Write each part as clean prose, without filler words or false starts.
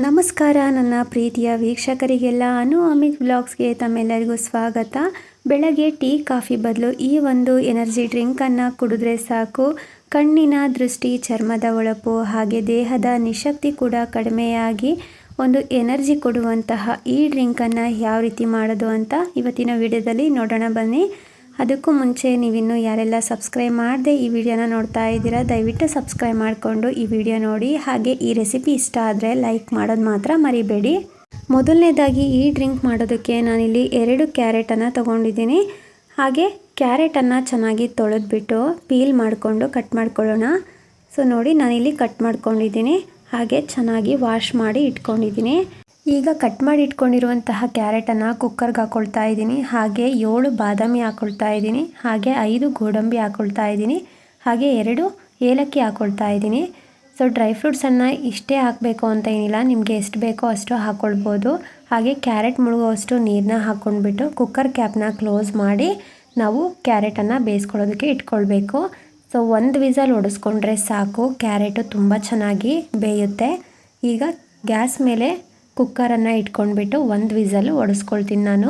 ನಮಸ್ಕಾರ ನನ್ನ ಪ್ರೀತಿಯ ವೀಕ್ಷಕರಿಗೆಲ್ಲ ಅಮಿತ್ ವ್ಲಾಗ್ಸ್ಗೆ ತಮ್ಮೆಲ್ಲರಿಗೂ ಸ್ವಾಗತ. ಬೆಳಗ್ಗೆ ಟೀ ಕಾಫಿ ಬದಲು ಈ ಒಂದು ಎನರ್ಜಿ ಡ್ರಿಂಕನ್ನು ಕುಡಿದ್ರೆ ಸಾಕು. ಕಣ್ಣಿನ ದೃಷ್ಟಿ, ಚರ್ಮದ ಹೊಳಪು ಹಾಗೆ ದೇಹದ ನಿಶಕ್ತಿ ಕೂಡ ಕಡಿಮೆಯಾಗಿ ಒಂದು ಎನರ್ಜಿ ಕೊಡುವಂತಹ ಈ ಡ್ರಿಂಕನ್ನು ಯಾವ ರೀತಿ ಮಾಡೋದು ಅಂತ ಇವತ್ತಿನ ವಿಡಿಯೋದಲ್ಲಿ ನೋಡೋಣ ಬನ್ನಿ. ಅದಕ್ಕೂ ಮುಂಚೆ ನೀವಿನ್ನೂ ಯಾರೆಲ್ಲ ಸಬ್ಸ್ಕ್ರೈಬ್ ಮಾಡದೆ ಈ ವಿಡಿಯೋನ ನೋಡ್ತಾ ಇದ್ದೀರಾ, ದಯವಿಟ್ಟು ಸಬ್ಸ್ಕ್ರೈಬ್ ಮಾಡಿಕೊಂಡು ಈ ವಿಡಿಯೋ ನೋಡಿ. ಹಾಗೆ ಈ ರೆಸಿಪಿ ಇಷ್ಟ ಆದರೆ ಲೈಕ್ ಮಾಡೋದು ಮಾತ್ರ ಮರಿಬೇಡಿ. ಮೊದಲನೇದಾಗಿ ಈ ಡ್ರಿಂಕ್ ಮಾಡೋದಕ್ಕೆ ನಾನಿಲ್ಲಿ 2 ಕ್ಯಾರೆಟನ್ನು ತೊಗೊಂಡಿದ್ದೀನಿ. ಹಾಗೆ ಕ್ಯಾರೆಟನ್ನು ಚೆನ್ನಾಗಿ ತೊಳೆದ್ಬಿಟ್ಟು ಪೀಲ್ ಮಾಡಿಕೊಂಡು ಕಟ್ ಮಾಡ್ಕೊಳ್ಳೋಣ. ಸೊ ನೋಡಿ, ನಾನಿಲ್ಲಿ ಕಟ್ ಮಾಡ್ಕೊಂಡಿದ್ದೀನಿ. ಹಾಗೆ ಚೆನ್ನಾಗಿ ವಾಶ್ ಮಾಡಿ ಇಟ್ಕೊಂಡಿದ್ದೀನಿ. ಈಗ ಕಟ್ ಮಾಡಿ ಇಟ್ಕೊಂಡಿರುವಂತಹ ಕ್ಯಾರೆಟನ್ನು ಕುಕ್ಕರ್ಗೆ ಹಾಕ್ಕೊಳ್ತಾ ಇದ್ದೀನಿ. ಹಾಗೆ 7 ಬಾದಾಮಿ ಹಾಕ್ಕೊಳ್ತಾ ಇದ್ದೀನಿ. ಹಾಗೆ 5 ಗೋಡಂಬಿ ಹಾಕ್ಕೊಳ್ತಾ ಇದ್ದೀನಿ. ಹಾಗೆ 2 ಏಲಕ್ಕಿ ಹಾಕ್ಕೊಳ್ತಾ ಇದ್ದೀನಿ. ಸೊ ಡ್ರೈ ಫ್ರೂಟ್ಸನ್ನು ಇಷ್ಟೇ ಹಾಕಬೇಕು ಅಂತ ಏನಿಲ್ಲ, ನಿಮಗೆ ಎಷ್ಟು ಬೇಕೋ ಅಷ್ಟು ಹಾಕ್ಕೊಳ್ಬೋದು. ಹಾಗೆ ಕ್ಯಾರೆಟ್ ಮುಳುಗೋವಷ್ಟು ನೀರನ್ನ ಹಾಕ್ಕೊಂಡ್ಬಿಟ್ಟು ಕುಕ್ಕರ್ ಕ್ಯಾಪ್ನ ಕ್ಲೋಸ್ ಮಾಡಿ ನಾವು ಕ್ಯಾರೆಟನ್ನು ಬೇಯಿಸ್ಕೊಳ್ಳೋದಕ್ಕೆ ಇಟ್ಕೊಳ್ಬೇಕು. ಸೊ 1 ವಿಸಲ್ ಹೊಡೆಸ್ಕೊಂಡ್ರೆ ಸಾಕು, ಕ್ಯಾರೆಟು ತುಂಬ ಚೆನ್ನಾಗಿ ಬೇಯುತ್ತೆ. ಈಗ ಗ್ಯಾಸ್ ಮೇಲೆ ಕುಕ್ಕರನ್ನು ಇಟ್ಕೊಂಡ್ಬಿಟ್ಟು 1 ವಿಸಲ್ ಹೊಡೆಸ್ಕೊಳ್ತೀನಿ ನಾನು.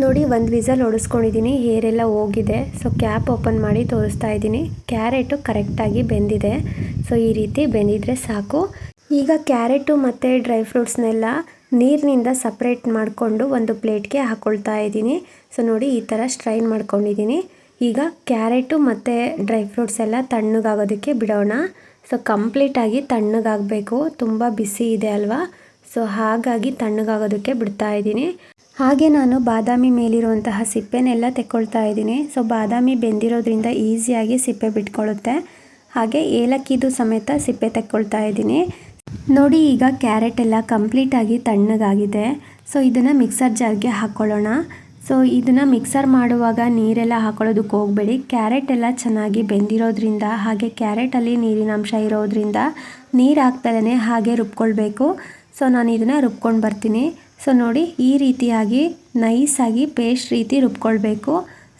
ನೋಡಿ, 1 ವಿಸಲ್ ಹೊಡೆಸ್ಕೊಂಡಿದ್ದೀನಿ, ಹೇರೆಲ್ಲ ಹೋಗಿದೆ. ಸೊ ಕ್ಯಾಪ್ ಓಪನ್ ಮಾಡಿ ತೋರಿಸ್ತಾ ಇದ್ದೀನಿ. ಕ್ಯಾರೆಟು ಕರೆಕ್ಟಾಗಿ ಬೆಂದಿದೆ. ಸೊ ಈ ರೀತಿ ಬೆಂದಿದ್ರೆ ಸಾಕು. ಈಗ ಕ್ಯಾರೆಟು ಮತ್ತು ಡ್ರೈ ಫ್ರೂಟ್ಸ್ನೆಲ್ಲ ನೀರಿನಿಂದ ಸಪ್ರೇಟ್ ಮಾಡಿಕೊಂಡು ಒಂದು ಪ್ಲೇಟ್ಗೆ ಹಾಕ್ಕೊಳ್ತಾ ಇದ್ದೀನಿ. ಸೊ ನೋಡಿ, ಈ ಥರ ಸ್ಟ್ರೈನ್ ಮಾಡ್ಕೊಂಡಿದ್ದೀನಿ. ಈಗ ಕ್ಯಾರೆಟು ಮತ್ತು ಡ್ರೈ ಫ್ರೂಟ್ಸ್ ಎಲ್ಲ ತಣ್ಣಗಾಗೋದಕ್ಕೆ ಬಿಡೋಣ. ಸೊ ಕಂಪ್ಲೀಟಾಗಿ ತಣ್ಣಗಾಗಬೇಕು, ತುಂಬ ಬಿಸಿ ಇದೆ ಅಲ್ವಾ. ಸೊ ಹಾಗಾಗಿ ತಣ್ಣಗಾಗೋದಕ್ಕೆ ಬಿಡ್ತಾ ಇದ್ದೀನಿ. ಹಾಗೆ ನಾನು ಬಾದಾಮಿ ಮೇಲಿರುವಂತಹ ಸಿಪ್ಪೆನೆಲ್ಲ ತೆಕ್ಕೊಳ್ತಾ ಇದ್ದೀನಿ. ಸೊ ಬಾದಾಮಿ ಬೆಂದಿರೋದ್ರಿಂದ ಈಸಿಯಾಗಿ ಸಿಪ್ಪೆ ಬಿಟ್ಕೊಳ್ಳುತ್ತೆ. ಹಾಗೆ ಏಲಕ್ಕಿದು ಸಮೇತ ಸಿಪ್ಪೆ ತೆಕ್ಕೊಳ್ತಾ ಇದ್ದೀನಿ. ನೋಡಿ, ಈಗ ಕ್ಯಾರೆಟ್ ಎಲ್ಲ ಕಂಪ್ಲೀಟಾಗಿ ತಣ್ಣಗಾಗಿದೆ. ಸೊ ಇದನ್ನು ಮಿಕ್ಸರ್ ಜಾರ್ಗೆ ಹಾಕ್ಕೊಳ್ಳೋಣ. ಸೊ ಇದನ್ನು ಮಿಕ್ಸರ್ ಮಾಡುವಾಗ ನೀರೆಲ್ಲ ಹಾಕೊಳ್ಳೋದಕ್ಕೆ ಹೋಗಬೇಡಿ. ಕ್ಯಾರೆಟ್ ಎಲ್ಲ ಚೆನ್ನಾಗಿ ಬೆಂದಿರೋದ್ರಿಂದ ಹಾಗೆ ಕ್ಯಾರೆಟಲ್ಲಿ ನೀರಿನಾಂಶ ಇರೋದ್ರಿಂದ ನೀರು ಹಾಕ್ದಲೇ ಹಾಗೆ ರುಬ್ಕೊಳ್ಬೇಕು. ಸೊ ನಾನು ಇದನ್ನು ರುಬ್ಕೊಂಡು ಬರ್ತೀನಿ. ಸೊ ನೋಡಿ, ಈ ರೀತಿಯಾಗಿ ನೈಸಾಗಿ ಪೇಸ್ಟ್ ರೀತಿ ರುಬ್ಕೊಳ್ಬೇಕು.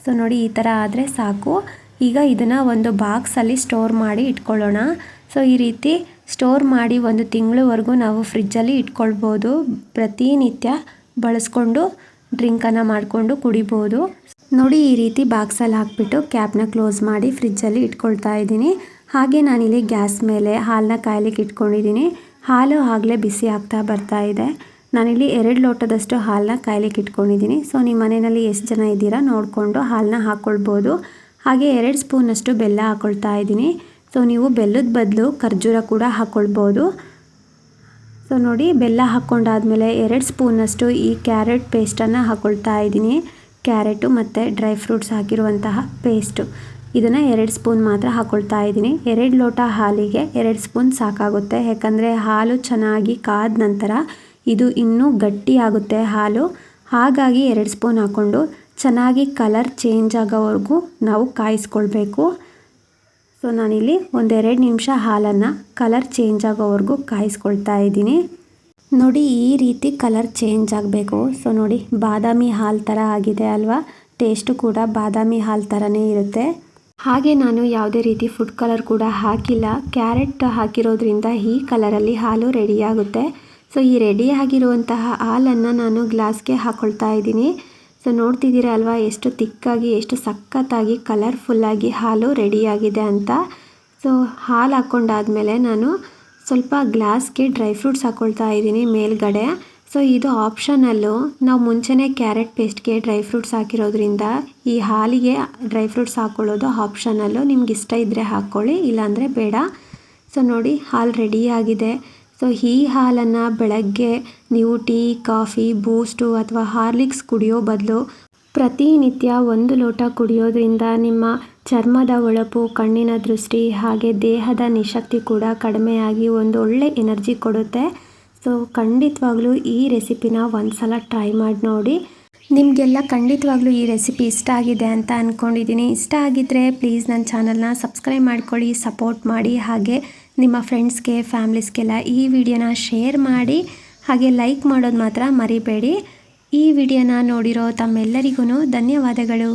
ಸೊ ನೋಡಿ, ಈ ಥರ ಆದರೆ ಸಾಕು. ಈಗ ಇದನ್ನು ಒಂದು ಬಾಕ್ಸಲ್ಲಿ ಸ್ಟೋರ್ ಮಾಡಿ ಇಟ್ಕೊಳ್ಳೋಣ. ಸೊ ಈ ರೀತಿ ಸ್ಟೋರ್ ಮಾಡಿ 1 ತಿಂಗಳವರೆಗೂ ನಾವು ಫ್ರಿಜ್ಜಲ್ಲಿ ಇಟ್ಕೊಳ್ಬೋದು. ಪ್ರತಿನಿತ್ಯ ಬಳಸ್ಕೊಂಡು ಡ್ರಿಂಕನ್ನು ಮಾಡಿಕೊಂಡು ಕುಡಿಬೋದು. ನೋಡಿ, ಈ ರೀತಿ ಬಾಕ್ಸಲ್ಲಿ ಹಾಕ್ಬಿಟ್ಟು ಕ್ಯಾಪ್ನ ಕ್ಲೋಸ್ ಮಾಡಿ ಫ್ರಿಜ್ಜಲ್ಲಿ ಇಟ್ಕೊಳ್ತಾ ಇದ್ದೀನಿ. ಹಾಗೆ ನಾನಿಲ್ಲಿ ಗ್ಯಾಸ್ ಮೇಲೆ ಹಾಲನ್ನ ಕಾಯ್ಲಿಕ್ಕೆ ಇಟ್ಕೊಂಡಿದ್ದೀನಿ. ಹಾಲು ಆಗಲೇ ಬಿಸಿ ಆಗ್ತಾ ಬರ್ತಾ ಇದೆ. ನಾನಿಲ್ಲಿ 2 ಲೋಟದಷ್ಟು ಹಾಲನ್ನ ಕಾಯ್ಲಿಕ್ಕೆ ಇಟ್ಕೊಂಡಿದ್ದೀನಿ. ಸೊ ನಿಮ್ಮ ಮನೆಯಲ್ಲಿ ಎಷ್ಟು ಜನ ಇದ್ದೀರಾ ನೋಡಿಕೊಂಡು ಹಾಲನ್ನ ಹಾಕ್ಕೊಳ್ಬೋದು. ಹಾಗೆ 2 ಸ್ಪೂನಷ್ಟು ಬೆಲ್ಲ ಹಾಕ್ಕೊಳ್ತಾ ಇದ್ದೀನಿ. ಸೊ ನೀವು ಬೆಲ್ಲದ ಬದಲು ಖರ್ಜೂರ ಕೂಡ ಹಾಕ್ಕೊಳ್ಬೋದು. ಸೊ ನೋಡಿ, ಬೆಲ್ಲ ಹಾಕ್ಕೊಂಡಾದ್ಮೇಲೆ 2 ಸ್ಪೂನಷ್ಟು ಈ ಕ್ಯಾರೆಟ್ ಪೇಸ್ಟನ್ನು ಹಾಕ್ಕೊಳ್ತಾ ಇದ್ದೀನಿ. ಕ್ಯಾರೆಟು ಮತ್ತು ಡ್ರೈ ಫ್ರೂಟ್ಸ್ ಹಾಕಿರುವಂತಹ ಪೇಸ್ಟು, ಇದನ್ನು 2 ಸ್ಪೂನ್ ಮಾತ್ರ ಹಾಕ್ಕೊಳ್ತಾ ಇದ್ದೀನಿ. 2 ಲೋಟ ಹಾಲಿಗೆ 2 ಸ್ಪೂನ್ ಸಾಕಾಗುತ್ತೆ. ಯಾಕಂದರೆ ಹಾಲು ಚೆನ್ನಾಗಿ ಕಾದ ನಂತರ ಇದು ಇನ್ನೂ ಗಟ್ಟಿ ಆಗುತ್ತೆ ಹಾಲು. ಹಾಗಾಗಿ 2 ಸ್ಪೂನ್ ಹಾಕ್ಕೊಂಡು ಚೆನ್ನಾಗಿ ಕಲರ್ ಚೇಂಜ್ ಆಗೋವರೆಗೂ ನಾವು ಕಾಯಿಸ್ಕೊಳ್ಬೇಕು. ಸೊ ನಾನಿಲ್ಲಿ 1-2 ನಿಮಿಷ ಹಾಲನ್ನು ಕಲರ್ ಚೇಂಜ್ ಆಗೋವರೆಗೂ ಕಾಯಿಸ್ಕೊಳ್ತಾ ಇದ್ದೀನಿ. ನೋಡಿ, ಈ ರೀತಿ ಕಲರ್ ಚೇಂಜ್ ಆಗಬೇಕು. ಸೊ ನೋಡಿ, ಬಾದಾಮಿ ಹಾಲು ಥರ ಆಗಿದೆ ಅಲ್ವಾ. ಟೇಸ್ಟು ಕೂಡ ಬಾದಾಮಿ ಹಾಲು ಥರನೇ ಇರುತ್ತೆ. ಹಾಗೆ ನಾನು ಯಾವುದೇ ರೀತಿ ಫುಡ್ ಕಲರ್ ಕೂಡ ಹಾಕಿಲ್ಲ. ಕ್ಯಾರೆಟ್ ಹಾಕಿರೋದ್ರಿಂದ ಈ ಕಲರಲ್ಲಿ ಹಾಲು ರೆಡಿಯಾಗುತ್ತೆ. ಸೊ ಈ ರೆಡಿ ಆಗಿರುವಂತಹ ಹಾಲನ್ನು ನಾನು ಗ್ಲಾಸ್ಗೆ ಹಾಕ್ಕೊಳ್ತಾ ಇದ್ದೀನಿ. ಸೊ ನೋಡ್ತಿದ್ದೀರಾ ಅಲ್ವಾ, ಎಷ್ಟು ತಿಕ್ಕಾಗಿ, ಎಷ್ಟು ಸಖತ್ತಾಗಿ ಕಲರ್ಫುಲ್ಲಾಗಿ ಹಾಲು ರೆಡಿಯಾಗಿದೆ ಅಂತ. ಸೊ ಹಾಲು ಹಾಕ್ಕೊಂಡಾದ್ಮೇಲೆ ನಾನು ಸ್ವಲ್ಪ ಗ್ಲಾಸ್ಗೆ ಡ್ರೈ ಫ್ರೂಟ್ಸ್ ಹಾಕ್ಕೊಳ್ತಾ ಇದ್ದೀನಿ ಮೇಲ್ಗಡೆ. ಸೊ ಇದು ಆಪ್ಷನಲ್ಲು. ನಾವು ಮುಂಚೆನೇ ಕ್ಯಾರೆಟ್ ಪೇಸ್ಟ್ಗೆ ಡ್ರೈ ಫ್ರೂಟ್ಸ್ ಹಾಕಿರೋದ್ರಿಂದ ಈ ಹಾಲಿಗೆ ಡ್ರೈ ಫ್ರೂಟ್ಸ್ ಹಾಕ್ಕೊಳ್ಳೋದು ಆಪ್ಷನಲ್ಲು. ನಿಮ್ಗೆ ಇಷ್ಟ ಇದ್ದರೆ ಹಾಕ್ಕೊಳ್ಳಿ, ಇಲ್ಲಾಂದರೆ ಬೇಡ. ಸೊ ನೋಡಿ, ಹಾಲು ರೆಡಿಯಾಗಿದೆ. ಸೊ ಈ ಹಾಲನ್ನು ಬೆಳಗ್ಗೆ ನೀವು ಟೀ, ಕಾಫಿ, ಬೂಸ್ಟು ಅಥವಾ ಹಾರ್ಲಿಕ್ಸ್ ಕುಡಿಯೋ ಬದಲು ಪ್ರತಿನಿತ್ಯ 1 ಲೋಟ ಕುಡಿಯೋದ್ರಿಂದ ನಿಮ್ಮ ಚರ್ಮದ ಹೊಳಪು, ಕಣ್ಣಿನ ದೃಷ್ಟಿ ಹಾಗೆ ದೇಹದ ನಿಶಕ್ತಿ ಕೂಡ ಕಡಿಮೆಯಾಗಿ ಒಂದು ಒಳ್ಳೆ ಎನರ್ಜಿ ಕೊಡುತ್ತೆ. ಸೊ ಖಂಡಿತವಾಗ್ಲೂ ಈ ರೆಸಿಪಿನ ಒಂದು ಸಲ ಟ್ರೈ ಮಾಡಿ ನೋಡಿ. ನಿಮಗೆಲ್ಲ ಖಂಡಿತವಾಗ್ಲೂ ಈ ರೆಸಿಪಿ ಇಷ್ಟ ಆಗಿದೆ ಅಂತ ಅಂದ್ಕೊಂಡಿದ್ದೀನಿ. ಇಷ್ಟ ಆಗಿದ್ದರೆ ಪ್ಲೀಸ್ ನನ್ನ ಚಾನಲ್ನ ಸಬ್ಸ್ಕ್ರೈಬ್ ಮಾಡ್ಕೊಳ್ಳಿ, ಸಪೋರ್ಟ್ ಮಾಡಿ. ಹಾಗೆ ನಿಮ್ಮ ಫ್ರೆಂಡ್ಸ್ಗೆ, ಫ್ಯಾಮ್ಲೀಸ್ಗೆಲ್ಲ ಈ ವಿಡಿಯೋನ ಶೇರ್ ಮಾಡಿ. ಹಾಗೆ ಲೈಕ್ ಮಾಡೋದು ಮಾತ್ರ ಮರಿಬೇಡಿ. ಈ ವಿಡಿಯೋನ ನೋಡಿರೋ ತಮ್ಮೆಲ್ಲರಿಗೂ ಧನ್ಯವಾದಗಳು.